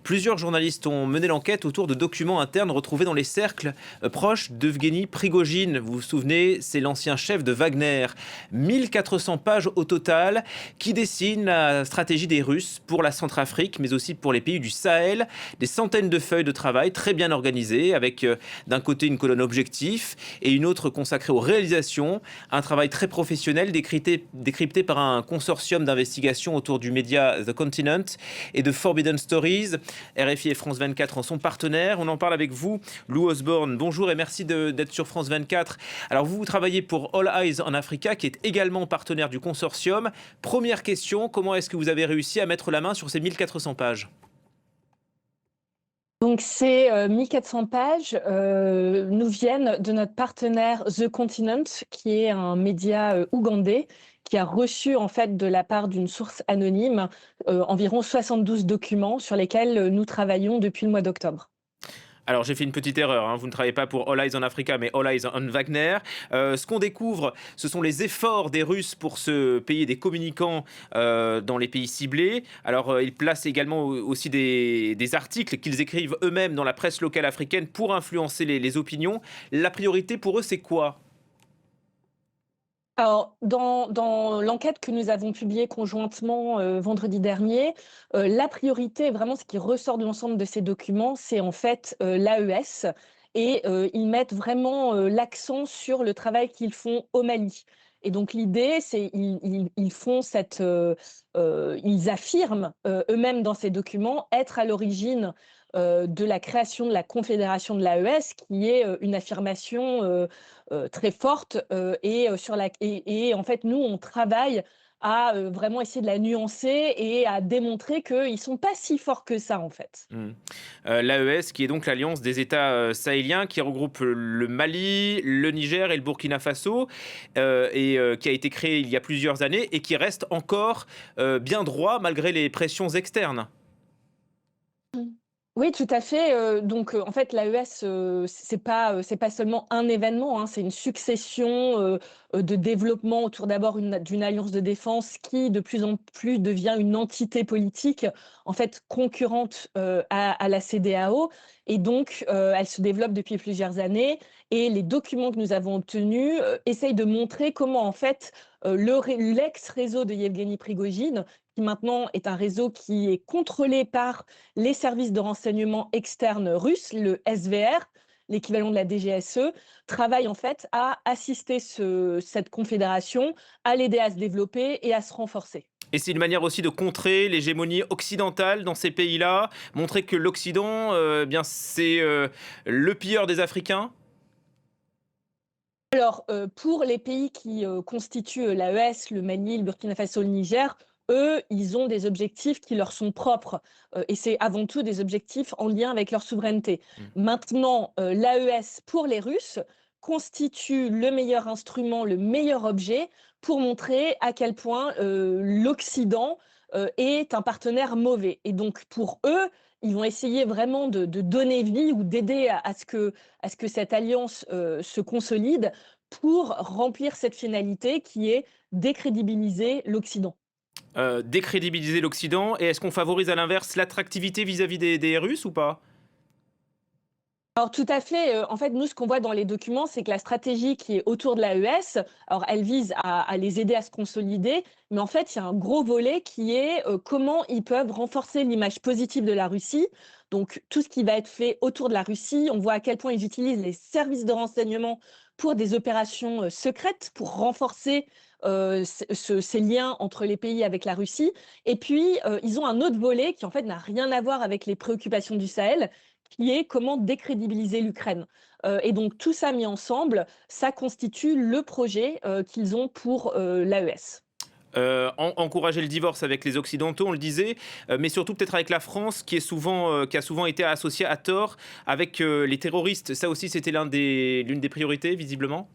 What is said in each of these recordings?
Plusieurs journalistes ont mené l'enquête autour de documents internes retrouvés dans les cercles proches d'Evgeny Prigojine. Vous vous souvenez, c'est l'ancien chef de Wagner. 1400 pages au total qui dessinent la stratégie des Russes pour la Centrafrique, mais aussi pour les pays du Sahel. Des centaines de feuilles de travail très bien organisées, avec d'un côté une colonne objectif et une autre consacrée aux réalisations. Un travail très professionnel décrypté par un consortium d'investigation autour du média The Continent et de Forbidden Stories. RFI et France 24 en sont partenaires. On en parle avec vous, Lou Osborne. Bonjour et merci d'être sur France 24. Alors vous travaillez pour All Eyes on Africa, qui est également partenaire du consortium. Première question, comment est-ce que vous avez réussi à mettre la main sur ces 1400 pages ? Donc ces 1400 pages nous viennent de notre partenaire The Continent, qui est un média ougandais, qui a reçu en fait de la part d'une source anonyme environ 72 documents sur lesquels nous travaillons depuis le mois d'octobre. Alors j'ai fait une petite erreur, hein. Vous ne travaillez pas pour All Eyes on Africa, mais All Eyes on Wagner. Ce qu'on découvre, ce sont les efforts des Russes pour se payer des communicants dans les pays ciblés. Alors ils placent également aussi des articles qu'ils écrivent eux-mêmes dans la presse locale africaine pour influencer les opinions. La priorité pour eux, c'est quoi ? Alors, dans l'enquête que nous avons publiée conjointement vendredi dernier, la priorité, vraiment ce qui ressort de l'ensemble de ces documents, c'est en fait l'AES. Et ils mettent vraiment l'accent sur le travail qu'ils font au Mali. Et donc l'idée, c'est ils font ils affirment eux-mêmes dans ces documents être à l'origine de la création de la Confédération de l'AES, qui est une affirmation très forte et en fait, nous, on travaille à vraiment essayer de la nuancer et à démontrer qu'ils ne sont pas si forts que ça, en fait. L'AES, qui est donc l'alliance des États sahéliens, qui regroupe le Mali, le Niger et le Burkina Faso, qui a été créée il y a plusieurs années et qui reste encore bien droit malgré les pressions externes. Oui, tout à fait. Donc, en fait, l'AES, c'est pas seulement un événement, hein, c'est une succession de développements autour d'abord d'une alliance de défense qui, de plus en plus, devient une entité politique, en fait, concurrente à la CEDEAO. Et donc, elle se développe depuis plusieurs années. Et les documents que nous avons obtenus essayent de montrer comment, en fait, l'ex-réseau de Yevgeny Prigojine, qui maintenant est un réseau qui est contrôlé par les services de renseignement externes russes, le SVR, l'équivalent de la DGSE, travaille en fait à assister cette confédération, à l'aider à se développer et à se renforcer. Et c'est une manière aussi de contrer l'hégémonie occidentale dans ces pays-là, montrer que l'Occident, bien, c'est le pilleur des Africains. Alors, pour les pays qui constituent l'AES, le Mali, le Burkina Faso, le Niger, eux, ils ont des objectifs qui leur sont propres et c'est avant tout des objectifs en lien avec leur souveraineté. Mm. Maintenant, l'AES, pour les Russes, constitue le meilleur instrument, le meilleur objet pour montrer à quel point l'Occident est un partenaire mauvais. Et donc, pour eux, ils vont essayer vraiment de donner vie ou d'aider à ce que cette alliance se consolide pour remplir cette finalité qui est décrédibiliser l'Occident. Décrédibiliser l'Occident. Et est-ce qu'on favorise à l'inverse l'attractivité vis-à-vis des Russes ou pas ? Alors tout à fait, en fait, nous, ce qu'on voit dans les documents, c'est que la stratégie qui est autour de l'AES, alors elle vise à les aider à se consolider, mais en fait, il y a un gros volet qui est, comment ils peuvent renforcer l'image positive de la Russie. Donc tout ce qui va être fait autour de la Russie, on voit à quel point ils utilisent les services de renseignement pour des opérations, secrètes, pour renforcer, ces liens entre les pays avec la Russie et puis, ils ont un autre volet qui, en fait, n'a rien à voir avec les préoccupations du Sahel, qui est comment décrédibiliser l'Ukraine. Et donc tout ça mis ensemble, ça constitue le projet qu'ils ont pour l'AES. Encourager le divorce avec les Occidentaux, on le disait, mais surtout peut-être avec la France, qui a souvent été associée à tort avec les terroristes. Ça aussi, c'était l'une des priorités, visiblement.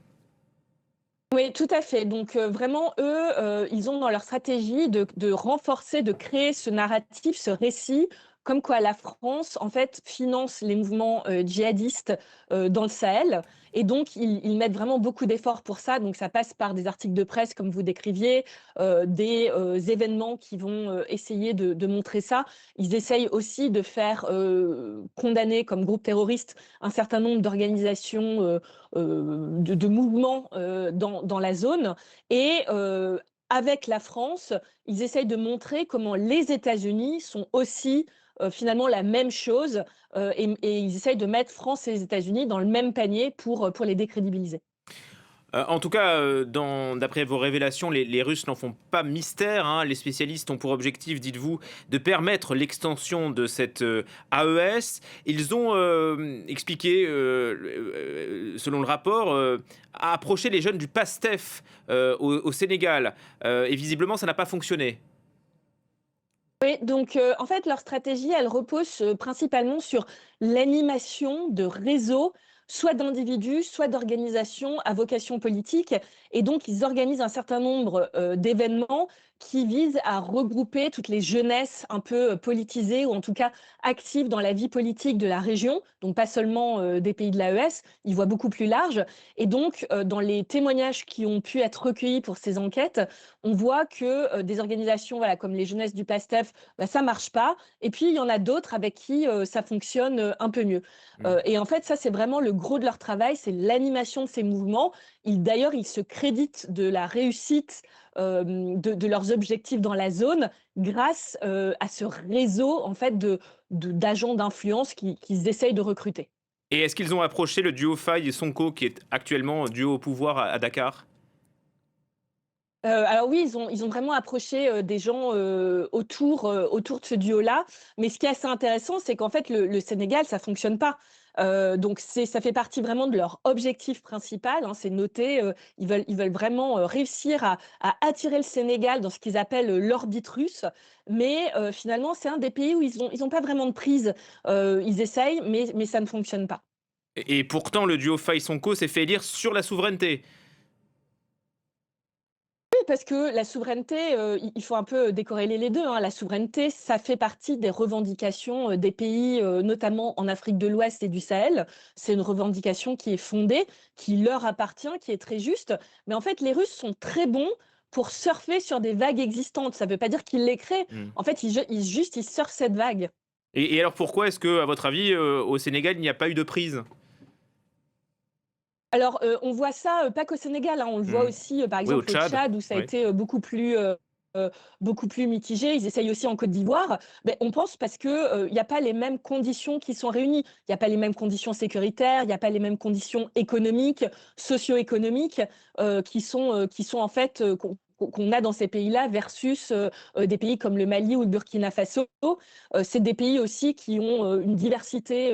Oui, tout à fait. Donc vraiment, eux, ils ont dans leur stratégie de renforcer, de créer ce narratif, ce récit comme quoi la France, en fait, finance les mouvements djihadistes dans le Sahel. Et donc, ils mettent vraiment beaucoup d'efforts pour ça. Donc, ça passe par des articles de presse, comme vous décriviez, des événements qui vont essayer de montrer ça. Ils essayent aussi de faire condamner comme groupe terroriste un certain nombre d'organisations, de mouvements dans la zone. Et avec la France, ils essayent de montrer comment les États-Unis sont aussi finalement la même chose, et ils essayent de mettre France et les États-Unis dans le même panier pour les décrédibiliser. En tout cas, d'après vos révélations, les Russes n'en font pas mystère, hein. Les spécialistes ont pour objectif, dites-vous, de permettre l'extension de cette AES. Ils ont expliqué, selon le rapport, à approcher les jeunes du PASTEF au Sénégal. Et visiblement, ça n'a pas fonctionné. Oui, donc en fait, leur stratégie, elle repose principalement sur l'animation de réseaux, soit d'individus, soit d'organisations à vocation politique. Et donc, ils organisent un certain nombre d'événements qui visent à regrouper toutes les jeunesses un peu politisées ou en tout cas actives dans la vie politique de la région, donc pas seulement des pays de l'AES, ils voient beaucoup plus large. Et donc, dans les témoignages qui ont pu être recueillis pour ces enquêtes, on voit que des organisations voilà, comme les jeunesses du PASTEF, bah, ça marche pas. Et puis, il y en a d'autres avec qui ça fonctionne un peu mieux. Mmh. Et en fait, ça, c'est vraiment le gros de leur travail, c'est l'animation de ces mouvements. D'ailleurs, ils se créditent de la réussite de leurs objectifs dans la zone grâce à ce réseau en fait, d'agents d'influence qu'ils essayent de recruter. Et est-ce qu'ils ont approché le duo Faye et Sonko, qui est actuellement duo au pouvoir à Dakar? Alors oui, ils ont vraiment approché des gens autour de ce duo-là. Mais ce qui est assez intéressant, c'est qu'en fait, le Sénégal, ça fonctionne pas. Donc ça fait partie vraiment de leur objectif principal, hein, c'est noté. Ils veulent vraiment réussir à attirer le Sénégal dans ce qu'ils appellent l'orbite russe. Mais finalement, c'est un des pays où ils ont pas vraiment de prise. Ils essayent, mais ça ne fonctionne pas. Et pourtant, le duo Faye-Sonko s'est fait élire sur la souveraineté. Parce que la souveraineté, il faut un peu décorréler les 2, hein. La souveraineté, ça fait partie des revendications, des pays, notamment en Afrique de l'Ouest et du Sahel. C'est une revendication qui est fondée, qui leur appartient, qui est très juste. Mais en fait, les Russes sont très bons pour surfer sur des vagues existantes. Ça ne veut pas dire qu'ils les créent. Mmh. En fait, ils surfent cette vague. Et alors pourquoi est-ce que, à votre avis, au Sénégal, il n'y a pas eu de prise? Alors, on voit ça, pas qu'au Sénégal, hein, on le voit Mmh. aussi, par Oui, au exemple au Tchad. Tchad où ça a Oui. été, beaucoup plus mitigé. Ils essayent aussi en Côte d'Ivoire. Beh, on pense parce que, il y a pas les mêmes conditions qui sont réunies. Il y a pas les mêmes conditions sécuritaires, il y a pas les mêmes conditions économiques, socio-économiques, qui sont en fait, qu'on a dans ces pays-là versus, des pays comme le Mali ou le Burkina Faso. C'est des pays aussi qui ont, une diversité,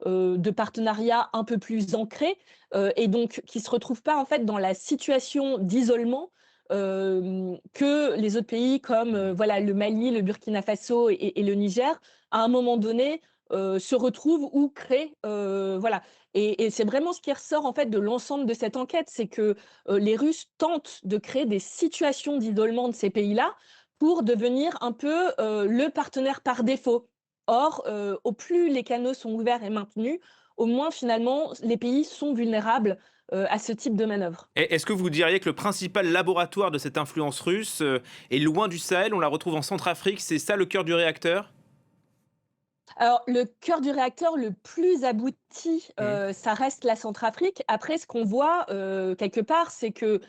de partenariats un peu plus ancrée. Et donc qui se retrouvent pas en fait dans la situation d'isolement que les autres pays comme Mmh. voilà le Mali, le Burkina Faso et le Niger, à un moment donné, se retrouvent ou créent, voilà. Et c'est vraiment ce qui ressort en fait de l'ensemble de cette enquête, c'est que les Russes tentent de créer des situations d'isolement de ces pays-là pour devenir un peu le partenaire par défaut. Or, au plus les canaux sont ouverts et maintenus, au moins finalement les pays sont vulnérables à ce type de manœuvre. Est-ce que vous diriez que le principal laboratoire de cette influence russe est loin du Sahel? On la retrouve en Centrafrique, c'est ça le cœur du réacteur? Alors, le cœur du réacteur le plus abouti, Mmh. ça reste la Centrafrique. Après, ce qu'on voit, quelque part, c'est que,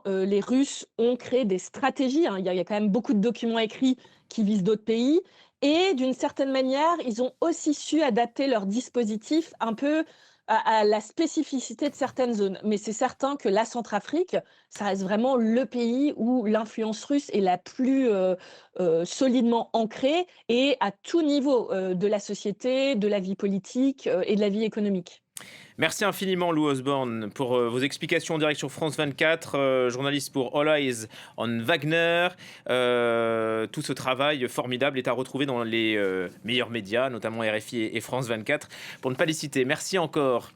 les Russes ont créé des stratégies, hein. Il y a quand même beaucoup de documents écrits qui visent d'autres pays et d'une certaine manière, ils ont aussi su adapter leur dispositif un peu à la spécificité de certaines zones. Mais c'est certain que la Centrafrique, ça reste vraiment le pays où l'influence russe est la plus, solidement ancrée et à tout niveau, de la société, de la vie politique, et de la vie économique. Merci infiniment Lou Osborne pour vos explications en direct sur France 24, journaliste pour All Eyes on Wagner. Tout ce travail formidable est à retrouver dans les meilleurs médias, notamment RFI et France 24, pour ne pas les citer. Merci encore.